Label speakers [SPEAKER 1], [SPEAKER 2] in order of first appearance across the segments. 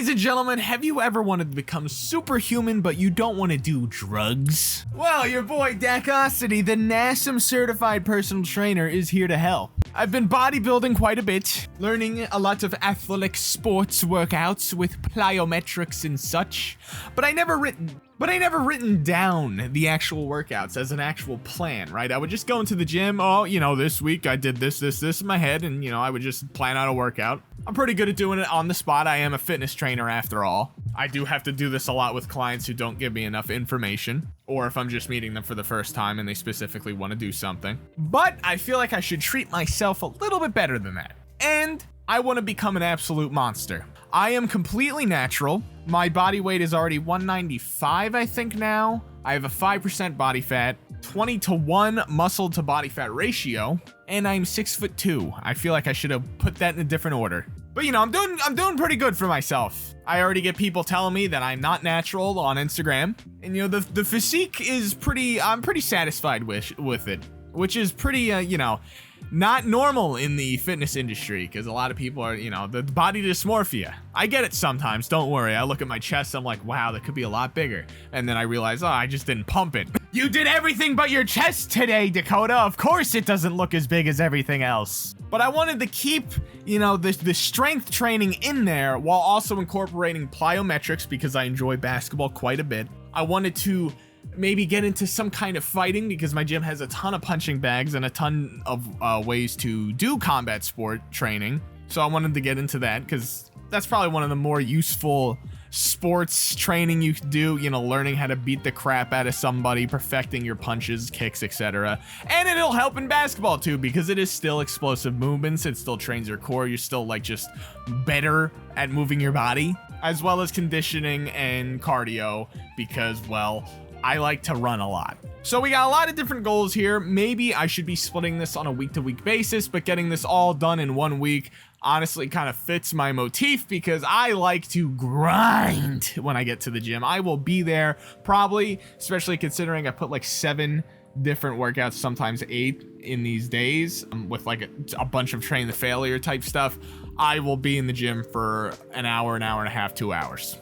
[SPEAKER 1] Ladies and gentlemen, have you ever wanted to become superhuman but you don't want to do drugs? Well, your boy Dakosity, the NASM certified personal trainer, is here to help. I've been bodybuilding quite a bit, learning a lot of athletic sports workouts with plyometrics and such, but I never written down the actual workouts as an actual plan, right? I would just go into the gym, this week I did this in my head, and I would just plan out a workout. I'm pretty good at doing it on the spot. I am a fitness trainer after all. I do have to do this a lot with clients who don't give me enough information, or if I'm just meeting them for the first time and they specifically want to do something. But I feel like I should treat myself a little bit better than that. And I want to become an absolute monster. I am completely natural. My body weight is already 195, I think now. I have a 5% body fat, 20-to-1 muscle to body fat ratio, and I'm 6'2". I feel like I should have put that in a different order. But I'm doing pretty good for myself. I already get people telling me that I'm not natural on Instagram, and the physique is I'm pretty satisfied with it, which is pretty not normal in the fitness industry, because a lot of people are, the body dysmorphia. I get it sometimes, don't worry. I look at my chest, I'm like, wow, that could be a lot bigger. And then I realize, I just didn't pump it. You did everything but your chest today, Dakota. Of course it doesn't look as big as everything else. But I wanted to keep, the strength training in there while also incorporating plyometrics because I enjoy basketball quite a bit. I wanted to maybe get into some kind of fighting because my gym has a ton of punching bags and a ton of ways to do combat sport training. So I wanted to get into that because that's probably one of the more useful sports training you could do, learning how to beat the crap out of somebody, perfecting your punches, kicks, etc. And it'll help in basketball too because it is still explosive movements. It still trains your core. You're still just better at moving your body, as well as conditioning and cardio because, I like to run a lot. So we got a lot of different goals here. Maybe I should be splitting this on a week-to-week basis, but getting this all done in 1 week honestly kind of fits my motif because I like to grind when I get to the gym. I will be there probably, especially considering I put 7 different workouts, sometimes 8 in these days, with a bunch of train the failure type stuff. I will be in the gym for an hour and a half, 2 hours.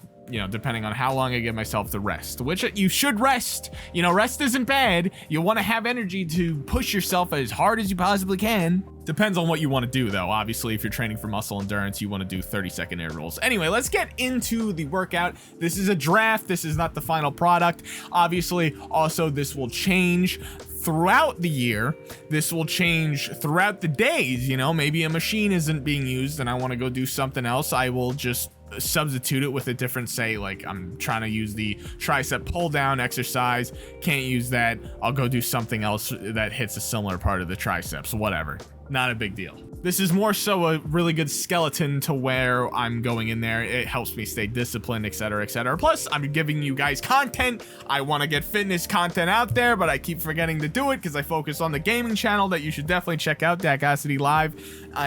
[SPEAKER 1] Depending on how long I give myself to rest, which you should rest. Rest isn't bad. You want to have energy to push yourself as hard as you possibly can. Depends on what you want to do, though. Obviously, if you're training for muscle endurance, you want to do 30-second intervals. Anyway, let's get into the workout. This is a draft. This is not the final product. Obviously, also, this will change throughout the year. This will change throughout the days. Maybe a machine isn't being used and I want to go do something else. I will just substitute it with a different, say, I'm trying to use the tricep pull down exercise, can't use that, I'll go do something else that hits a similar part of the triceps, whatever. Not a big deal. This is more so a really good skeleton to where I'm going in there. It helps me stay disciplined, etc., etc. Plus, I'm giving you guys content. I want to get fitness content out there, but I keep forgetting to do it because I focus on the gaming channel that you should definitely check out, Dakosity Live,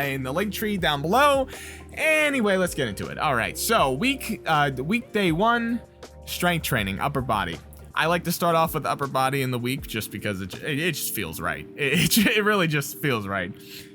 [SPEAKER 1] in the link tree down below. Anyway, let's get into it. All right, so weekday 1, strength training, upper body. I like to start off with upper body in the week just because it just feels right. It really just feels right.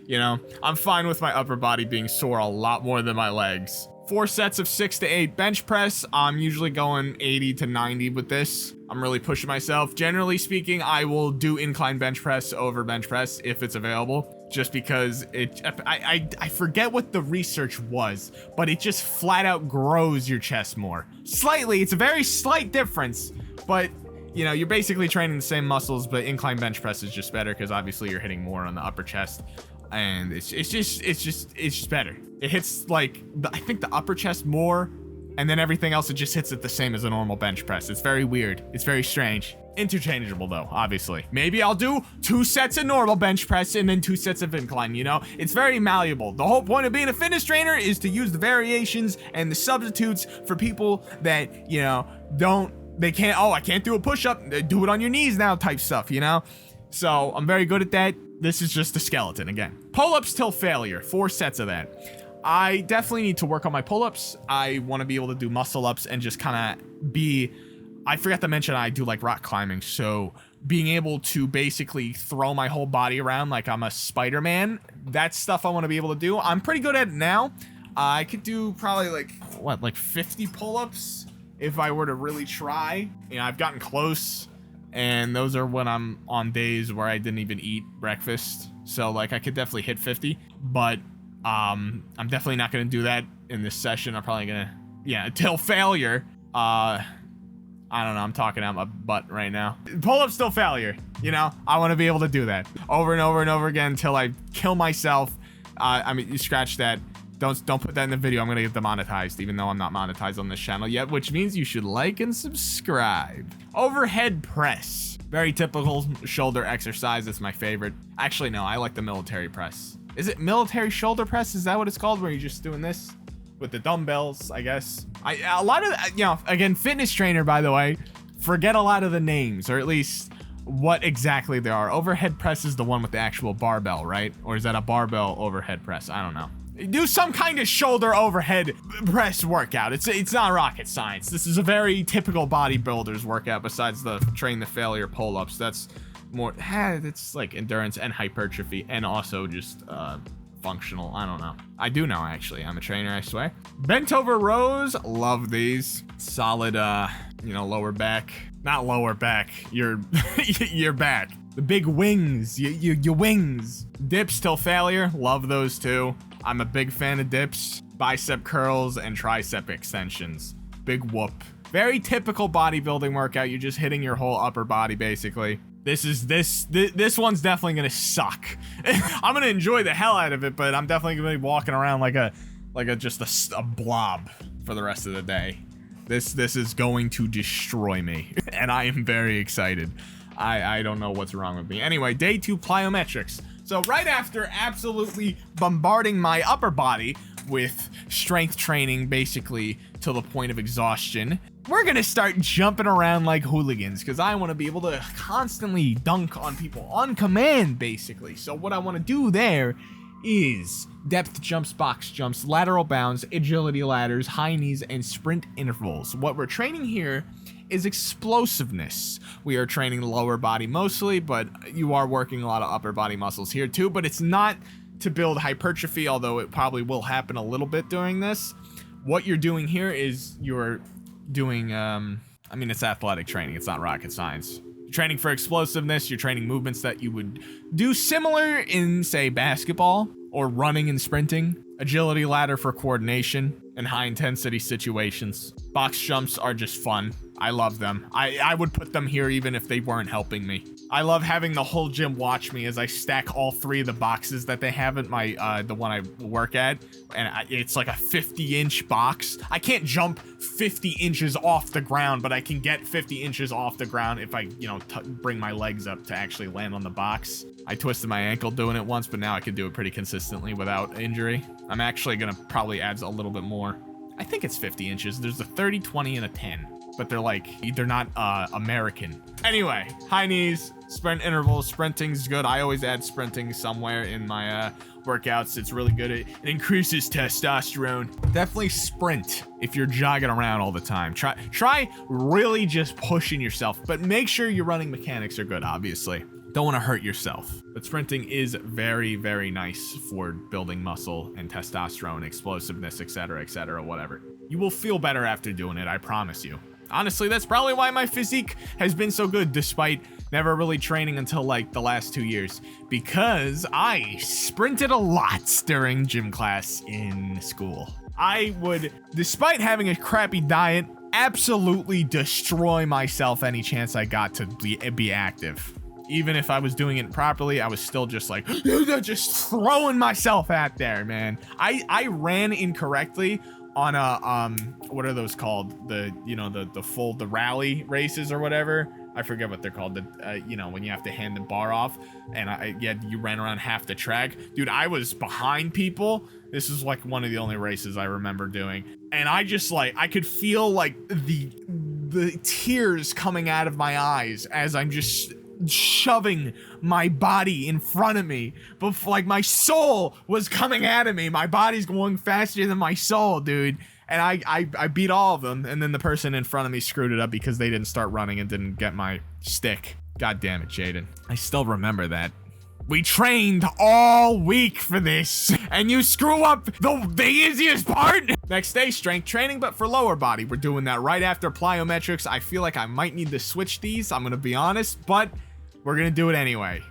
[SPEAKER 1] I'm fine with my upper body being sore a lot more than my legs. 4 sets of 6 to 8 bench press. I'm usually going 80 to 90 with this. I'm really pushing myself. Generally speaking, I will do incline bench press over bench press if it's available, just because I forget what the research was, but it just flat out grows your chest more. Slightly, it's a very slight difference, but you're basically training the same muscles, but incline bench press is just better because obviously you're hitting more on the upper chest, and it's just better. It hits I think the upper chest more, and then everything else, it just hits it the same as a normal bench press. It's very weird. It's very strange. Interchangeable though, obviously. Maybe I'll do 2 sets of normal bench press and then 2 sets of incline, It's very malleable. The whole point of being a fitness trainer is to use the variations and the substitutes for people that, I can't do a push-up, do it on your knees now type stuff, So I'm very good at that. This is just a skeleton again. Pull-ups till failure, 4 sets of that. I definitely need to work on my pull-ups. I want to be able to do muscle-ups and just kind of I forgot to mention I do rock climbing, so being able to basically throw my whole body around like I'm a Spider-Man, that's stuff I want to be able to do. I'm pretty good at it now. I could do probably like, what, like 50 pull-ups if I were to really try. You know, I've gotten close, and those are when I'm on days where I didn't even eat breakfast. So like I could definitely hit 50, but I'm definitely not gonna do that in this session. I'm probably gonna, yeah, until failure. I don't know, I'm talking out my butt right now. Pull-up's still failure, you know? I wanna be able to do that over and over and over again until I kill myself. I mean, you scratch that. Don't put that in the video. I'm gonna get demonetized, even though I'm not monetized on this channel yet, which means you should like and subscribe. Overhead press. Very typical shoulder exercise. It's my favorite. Actually, no, I like the military press. Is it military shoulder press? Is that what it's called? Where you're just doing this with the dumbbells, I guess. A lot of, you know, again, fitness trainer, by the way, forget a lot of the names, or at least what exactly they are. Overhead press is the one with the actual barbell, right? Or is that a barbell overhead press? I don't know. Do some kind of shoulder overhead press workout. It's not rocket science. This is a very typical bodybuilder's workout besides the train the failure pull-ups. That's more, it's like endurance and hypertrophy and also just functional. I don't know. I do know, actually. I'm a trainer, I swear. Bent over rows. Love these. Solid, you know, lower back. Not lower back. Your back. The big wings. Your wings. Dips till failure. Love those too. I'm a big fan of dips, bicep curls, and tricep extensions. Big whoop. Very typical bodybuilding workout. You're just hitting your whole upper body, basically. This one's definitely gonna suck. I'm gonna enjoy the hell out of it, but I'm definitely gonna be walking around like just a blob for the rest of the day. This is going to destroy me, and I am very excited. I don't know what's wrong with me. Anyway, day 2 plyometrics. So right after absolutely bombarding my upper body with strength training, basically to the point of exhaustion, we're gonna start jumping around like hooligans, because I want to be able to constantly dunk on people on command, basically. So what I want to do there is depth jumps, box jumps, lateral bounds, agility ladders, high knees, and sprint intervals. What we're training here is explosiveness. We are training the lower body mostly, but you are working a lot of upper body muscles here too, but it's not to build hypertrophy, although it probably will happen a little bit during this. What you're doing here is you're doing, I mean, it's athletic training, it's not rocket science. You're training for explosiveness, you're training movements that you would do similar in, say, basketball or running and sprinting. Agility ladder for coordination and high intensity situations. Box jumps are just fun. I love them. I would put them here even if they weren't helping me. I love having the whole gym watch me as I stack all 3 of the boxes that they have at my, the one I work at. And it's like a 50-inch box. I can't jump 50 inches off the ground, but I can get 50 inches off the ground if I, you know, bring my legs up to actually land on the box. I twisted my ankle doing it once, but now I can do it pretty consistently without injury. I'm actually gonna probably add a little bit more. I think it's 50 inches. There's a 30, 20, and a 10. But they're not American. Anyway, high knees, sprint intervals. Sprinting's good. I always add sprinting somewhere in my workouts. It's really good. It increases testosterone. Definitely sprint if you're jogging around all the time. Try really just pushing yourself, but make sure your running mechanics are good, obviously. Don't want to hurt yourself. But sprinting is very, very nice for building muscle and testosterone, explosiveness, etc., whatever. You will feel better after doing it, I promise you. Honestly, that's probably why my physique has been so good despite never really training until like the last 2 years, because I sprinted a lot during gym class in school. I would, despite having a crappy diet, absolutely destroy myself any chance I got to be active. Even if I was doing it properly, I was still just like, just throwing myself out there, man. I ran incorrectly on a, what are those called? The, you know, the rally races or whatever. I forget what they're called. You know, when you have to hand the bar off and you ran around half the track. Dude, I was behind people. This is like one of the only races I remember doing. And I just like, I could feel like the tears coming out of my eyes as I'm just shoving my body in front of me, but like my soul was coming out of me. My body's going faster than my soul, dude. And I beat all of them, and then the person in front of me screwed it up because they didn't start running and didn't get my stick. God damn it, Jaden. I still remember that. We trained all week for this, and you screw up the easiest part? Next day, strength training, but for lower body. We're doing that right after plyometrics. I feel like I might need to switch these, I'm gonna be honest, but we're gonna do it anyway.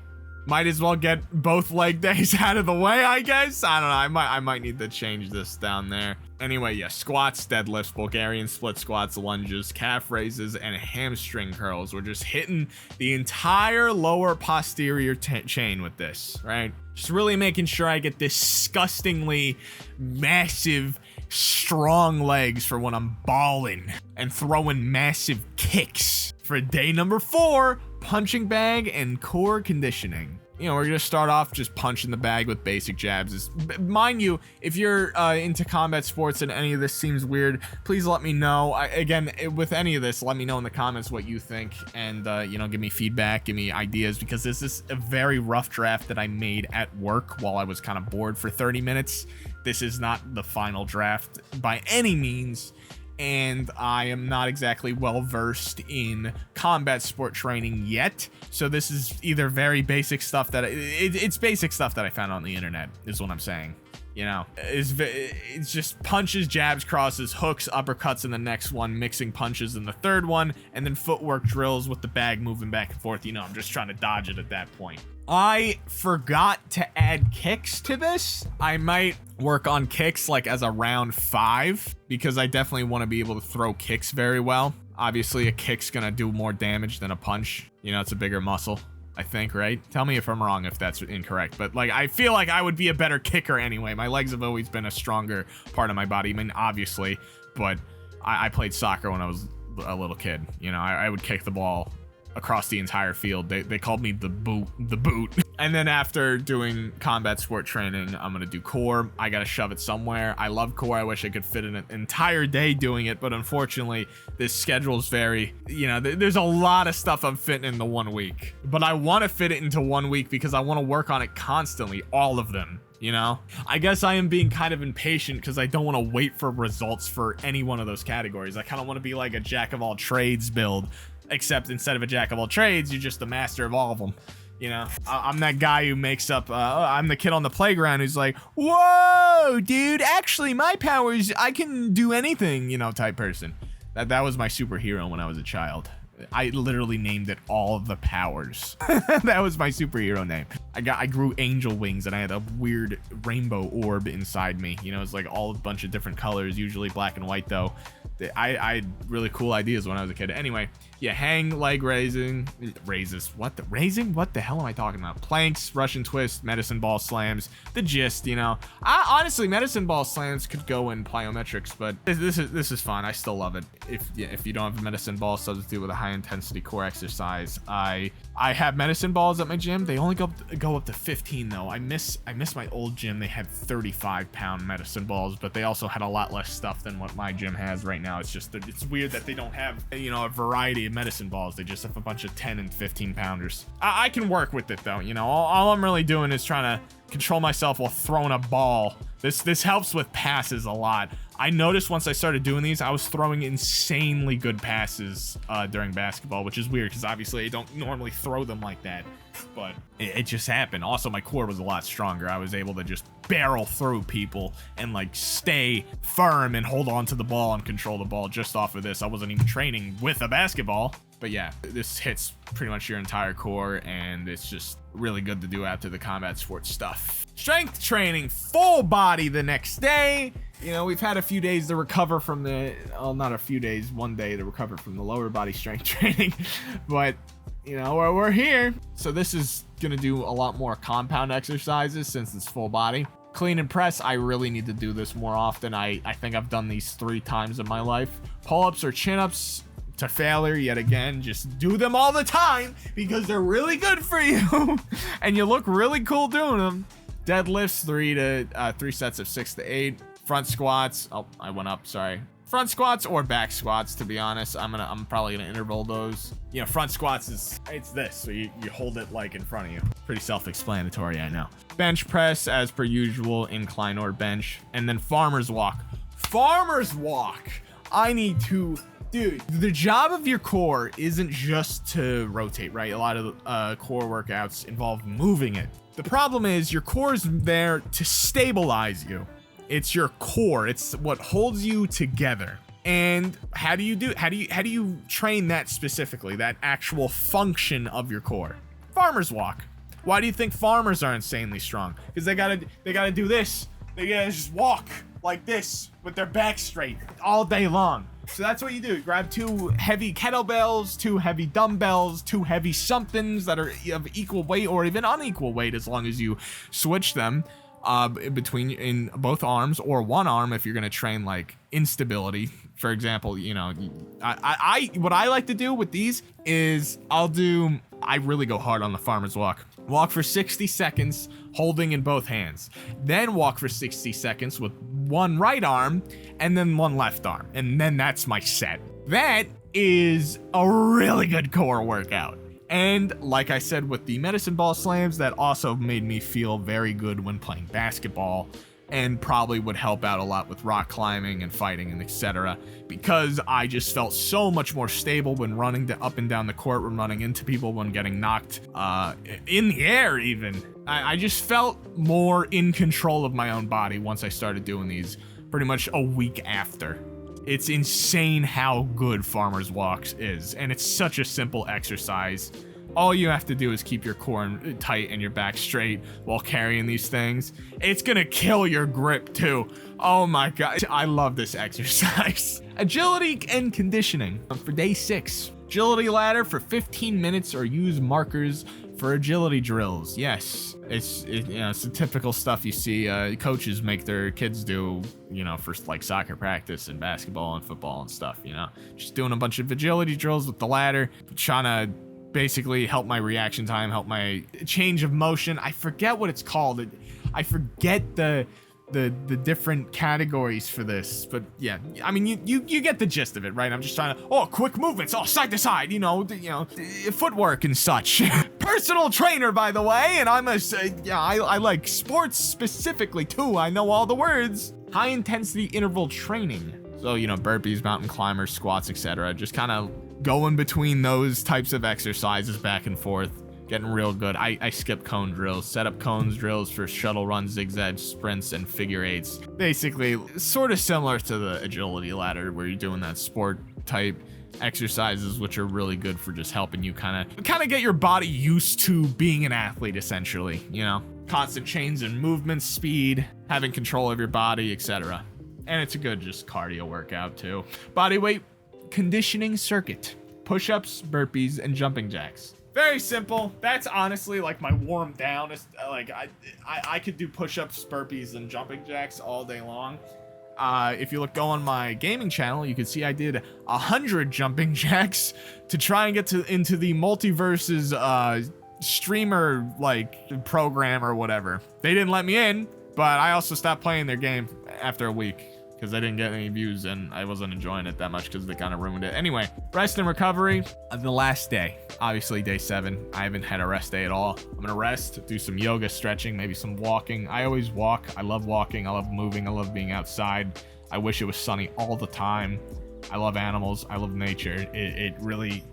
[SPEAKER 1] Might as well get both leg days out of the way, I guess. I don't know, I might need to change this down there. Anyway, yeah, squats, deadlifts, Bulgarian split squats, lunges, calf raises, and hamstring curls. We're just hitting the entire lower posterior chain with this, right? Just really making sure I get disgustingly massive, strong legs for when I'm balling and throwing massive kicks. For day number 4, punching bag and core conditioning. You know, we're gonna start off just punching the bag with basic jabs. Mind you, if you're into combat sports and any of this seems weird, please let me know. Again, with any of this, let me know in the comments what you think, and you know, give me feedback, give me ideas, because this is a very rough draft that I made at work while I was kind of bored for 30 minutes. This is not the final draft by any means, and I am not exactly well versed in combat sport training yet, so this is either very basic stuff that it's basic stuff that I found on the internet, is what I'm saying. You know, it's just punches, jabs, crosses, hooks, uppercuts in the next one, mixing punches in the third one, and then footwork drills with the bag moving back and forth. You know, I'm just trying to dodge it at that point. I forgot to add kicks to this. I might work on kicks like as a round 5, because I definitely want to be able to throw kicks very well. Obviously, a kick's gonna do more damage than a punch. You know, it's a bigger muscle, I think, right? Tell me if I'm wrong, if that's incorrect. But like, I feel like I would be a better kicker anyway. My legs have always been a stronger part of my body. I mean, obviously, but I played soccer when I was a little kid. You know, I would kick the ball across the entire field. They called me the boot. And then after doing combat sport training, I'm gonna do core. I gotta shove it somewhere. I love core. I wish I could fit an entire day doing it, but unfortunately this schedule's very, you know, there's a lot of stuff I'm fitting in the 1 week, but I want to fit it into 1 week because I want to work on it constantly, all of them. You know, I guess I am being kind of impatient because I don't want to wait for results for any one of those categories. I kind of want to be like a jack of all trades build, except instead of a jack of all trades, you're just the master of all of them. You know, I'm that guy who makes up, I'm the kid on the playground who's like, whoa, dude, actually my powers, I can do anything, you know, type person. That was my superhero when I was a child. I literally named it all the powers. That was my superhero name. I grew angel wings, and I had a weird rainbow orb inside me. You know, it's like all a bunch of different colors, usually black and white though. I had really cool ideas when I was a kid. Anyway, yeah, hang, leg raises. What the hell am I talking about? Planks, Russian twist, medicine ball slams. The gist, you know. Honestly, medicine ball slams could go in plyometrics, but this is fun. I still love it. If you don't have a medicine ball, substitute with a high intensity core exercise. I have medicine balls at my gym. They only go up to 15 though. I miss my old gym. They had 35-pound medicine balls, but they also had a lot less stuff than what my gym has right now. It's just that it's weird that they don't have, you know, a variety of medicine balls. They just have a bunch of 10 and 15 pounders. I can work with it though. You know, all I'm really doing is trying to control myself while throwing a ball. This helps with passes a lot. I noticed once I started doing these, I was throwing insanely good passes during basketball, which is weird because obviously I don't normally throw them like that, but it just happened. Also, my core was a lot stronger. I was able to just barrel through people and like stay firm and hold on to the ball and control the ball just off of this. I wasn't even training with a basketball. But yeah, this hits pretty much your entire core, and it's just really good to do after the combat sports stuff. Strength training, full body the next day. You know, we've had a few days to recover from not a few days, 1 day to recover from the lower body strength training. But, you know, we're here. So this is gonna do a lot more compound exercises since it's full body. Clean and press, I really need to do this more often. I think I've done these 3 times in my life. Pull-ups or chin-ups, to failure yet again. Just do them all the time because they're really good for you and you look really cool doing them. Deadlifts, 3 sets of 6 to 8. Front squats, oh, I went up, sorry. Front squats or back squats, to be honest. I'm probably gonna interval those. You know, front squats it's this, so you hold it like in front of you. Pretty self-explanatory, I know. Bench press, as per usual, incline or bench. And then farmer's walk. Farmer's walk, I need to, dude, the job of your core isn't just to rotate, right? A lot of core workouts involve moving it. The problem is your core is there to stabilize you. It's your core. It's what holds you together. And how do you train that specifically, that actual function of your core? Farmer's walk. Why do you think farmers are insanely strong? Because they gotta do this. They gotta just walk like this with their back straight all day long. So that's what you do. Grab 2 heavy kettlebells, 2 heavy dumbbells, 2 heavy somethings that are of equal weight or even unequal weight, as long as you switch them in both arms, or one arm if you're gonna train like instability. For example, you know, what I like to do with these is I really go hard on the farmer's walk. Walk for 60 seconds, holding in both hands. Then walk for 60 seconds with one right arm and then one left arm. And then that's my set. That is a really good core workout. And like I said with the medicine ball slams, that also made me feel very good when playing basketball, and probably would help out a lot with rock climbing and fighting and etc. Because I just felt so much more stable when running up and down the court, when running into people, when getting knocked in the air even. I just felt more in control of my own body once I started doing these pretty much a week after. It's insane how good farmer's walks is, and it's such a simple exercise. All you have to do is keep your core tight and your back straight while carrying these things. It's gonna kill your grip too. Oh my God, I love this exercise. Agility and conditioning for day 6. Agility ladder for 15 minutes, or use markers for agility drills. Yes, it's the typical stuff you see coaches make their kids do, for like soccer practice and basketball and football and stuff, just doing a bunch of agility drills with the ladder, trying to basically help my reaction time, help my change of motion. I forget what it's called. I forget the different categories for this, but yeah, I mean, you get the gist of it, right? I'm just trying to, quick movements, side to side, footwork and such. Personal trainer, by the way, and I like sports specifically too. I know all the words. High intensity interval training. So, burpees, mountain climbers, squats, etc. Just kind of going between those types of exercises back and forth, getting real good. I skip cone drills, set up cones drills for shuttle runs, zigzag sprints, and figure eights. Basically, sort of similar to the agility ladder, where you're doing that sport type exercises, which are really good for just helping you kind of get your body used to being an athlete, essentially. Constant change in movement speed, having control of your body, etc. And it's a good just cardio workout too. Body weight conditioning circuit, push-ups, burpees, and jumping jacks. Very simple. That's honestly like my warm down. Like I could do push-ups, burpees, and jumping jacks all day long. If you go on my gaming channel, you can see I did 100 jumping jacks to try and get into the multiverses streamer program or whatever. They didn't let me in, but I also stopped playing their game after a week, because I didn't get any views and I wasn't enjoying it that much because they kind of ruined it. Anyway, rest and recovery. The last day, obviously day 7. I haven't had a rest day at all. I'm gonna rest, do some yoga, stretching, maybe some walking. I always walk. I love walking. I love moving. I love being outside. I wish it was sunny all the time. I love animals. I love nature. It really,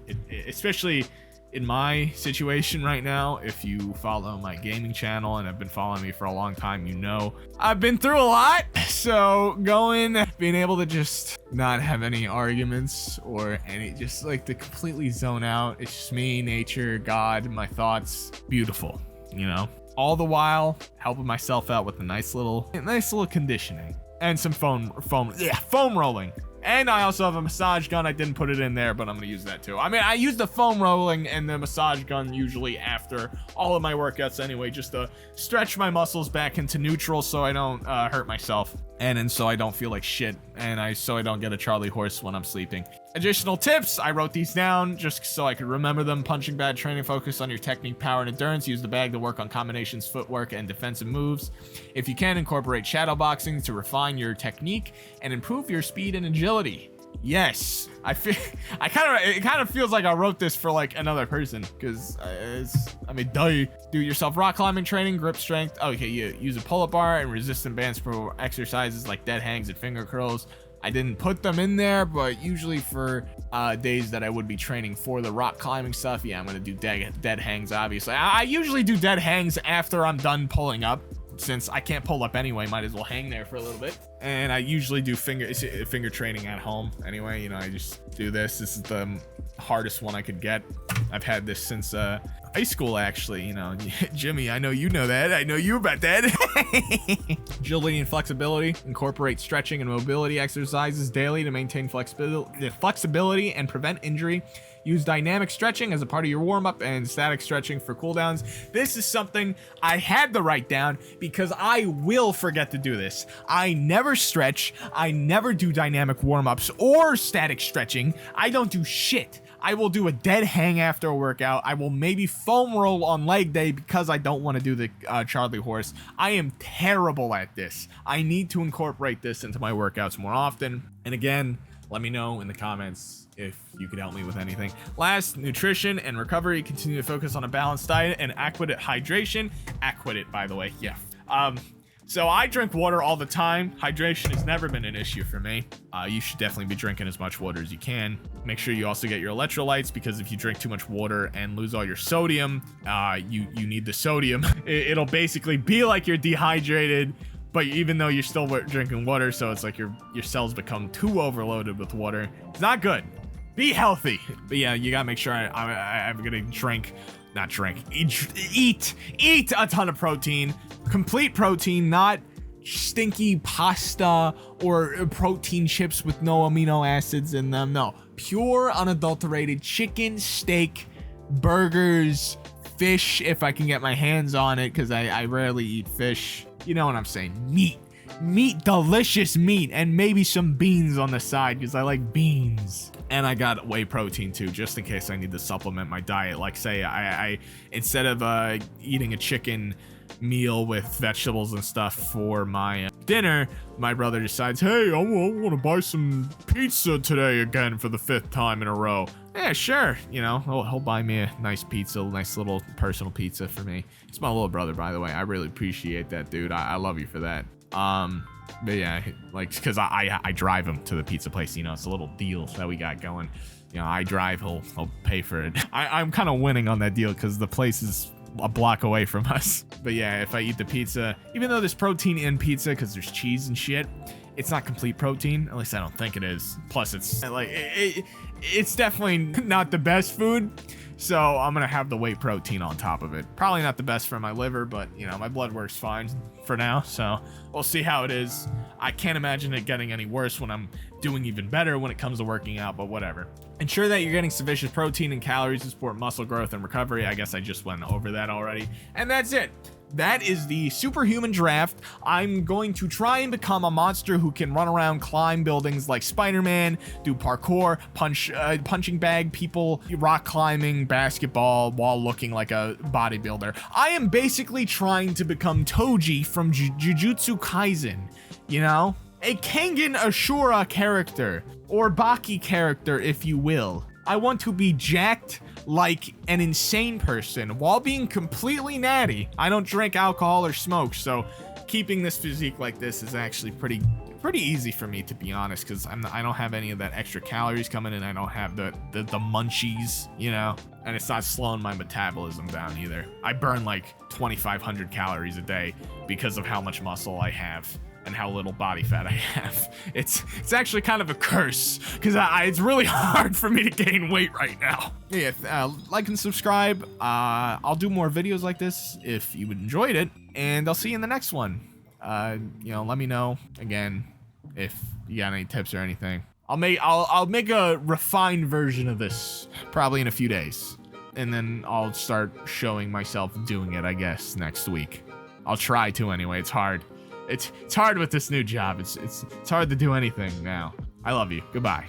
[SPEAKER 1] especially in my situation right now, if you follow my gaming channel and have been following me for a long time, I've been through a lot. So being able to just not have any arguments or just to completely zone out. It's just me, nature, God, my thoughts. Beautiful, all the while helping myself out with a nice little conditioning and some foam rolling. And I also have a massage gun. I didn't put it in there, but I'm going to use that too. I mean, I use the foam rolling and the massage gun usually after all of my workouts anyway, just to stretch my muscles back into neutral so I don't hurt myself. And so I don't feel like shit. And so I don't get a Charlie horse when I'm sleeping. Additional tips. I wrote these down just so I could remember them. Punching bag training, focus on your technique, power, and endurance. Use the bag to work on combinations, footwork, and defensive moves. If you can, incorporate shadow boxing to refine your technique and improve your speed and agility. Yes, it kind of feels like I wrote this for another person, because do yourself rock climbing training, grip strength. Okay, you use a pull-up bar and resistant bands for exercises like dead hangs and finger curls. I didn't put them in there, but usually for days that I would be training for the rock climbing stuff, yeah, I'm gonna do dead hangs, obviously. I usually do dead hangs after I'm done pulling up. Since I can't pull up anyway, might as well hang there for a little bit. And I usually do finger training at home anyway. You know, I just do this. This is the hardest one I could get. I've had this since high school, actually. You know, Jimmy, I know you know that. I know you about that. Agility and flexibility. Incorporate stretching and mobility exercises daily to maintain flexibility and prevent injury. Use dynamic stretching as a part of your warm-up and static stretching for cooldowns. This is something I had to write down because I will forget to do this. I never stretch. I never do dynamic warm-ups or static stretching. I don't do shit. I will do a dead hang after a workout. I will maybe foam roll on leg day because I don't want to do the Charlie horse. I am terrible at this. I need to incorporate this into my workouts more often. And again, let me know in the comments if you could help me with anything. Last, nutrition and recovery. Continue to focus on a balanced diet and adequate hydration. Adequate, by the way, yeah. So I drink water all the time. Hydration has never been an issue for me. You should definitely be drinking as much water as you can. Make sure you also get your electrolytes, because if you drink too much water and lose all your sodium, you need the sodium. It'll basically be like you're dehydrated, but even though you're still drinking water, so it's like your cells become too overloaded with water. It's not good. Be healthy. But yeah, you gotta make sure I'm gonna eat a ton of protein. Complete protein, not stinky pasta or protein chips with no amino acids in them. No, pure unadulterated chicken, steak, burgers, fish if I can get my hands on it, because I rarely eat fish. You know what I'm saying? Meat, delicious meat, and maybe some beans on the side because I like beans. And I got whey protein too, just in case I need to supplement my diet. Like, say I instead of eating a chicken meal with vegetables and stuff for my dinner, my brother decides, hey, I want to buy some pizza today again for the 5th time in a row. Yeah, sure. You know, he'll buy me a nice pizza, a nice little personal pizza for me. He's my little brother, by the way. I really appreciate that, dude. I love you for that. But yeah, like, because I drive him to the pizza place. You know, it's a little deal that we got going. You know, I drive, he'll pay for it. I'm kind of winning on that deal because the place is a block away from us. But yeah, if I eat the pizza, even though there's protein in pizza because there's cheese and shit, it's not complete protein. At least I don't think it is. Plus, it's like it's definitely not the best food. So I'm gonna have the whey protein on top of it. Probably not the best for my liver, but you know, my blood works fine for now. So we'll see how it is. I can't imagine it getting any worse when I'm doing even better when it comes to working out, but whatever. Ensure that you're getting sufficient protein and calories to support muscle growth and recovery. I guess I just went over that already. And that's it. That is the superhuman draft. I'm going to try and become a monster who can run around, climb buildings like Spider-Man, do parkour, punching bag people, rock climbing, basketball, while looking like a bodybuilder. I am basically trying to become Toji from Jujutsu Kaisen, you know? A Kengan Ashura character, or Baki character, if you will. I want to be jacked like an insane person while being completely natty. I don't drink alcohol or smoke, so keeping this physique like this is actually pretty easy for me, to be honest, because I don't have any of that extra calories coming in. I don't have the munchies, you know, and it's not slowing my metabolism down either. I burn like 2,500 calories a day because of how much muscle I have and how little body fat I have. It's actually kind of a curse, because it's really hard for me to gain weight right now. Yeah, like and subscribe. I'll do more videos like this if you enjoyed it, and I'll see you in the next one. You know, let me know again if you got any tips or anything. I'll make a refined version of this probably in a few days, and then I'll start showing myself doing it, I guess, next week. I'll try to anyway. It's hard. It's hard with this new job. It's hard to do anything now. I love you. Goodbye.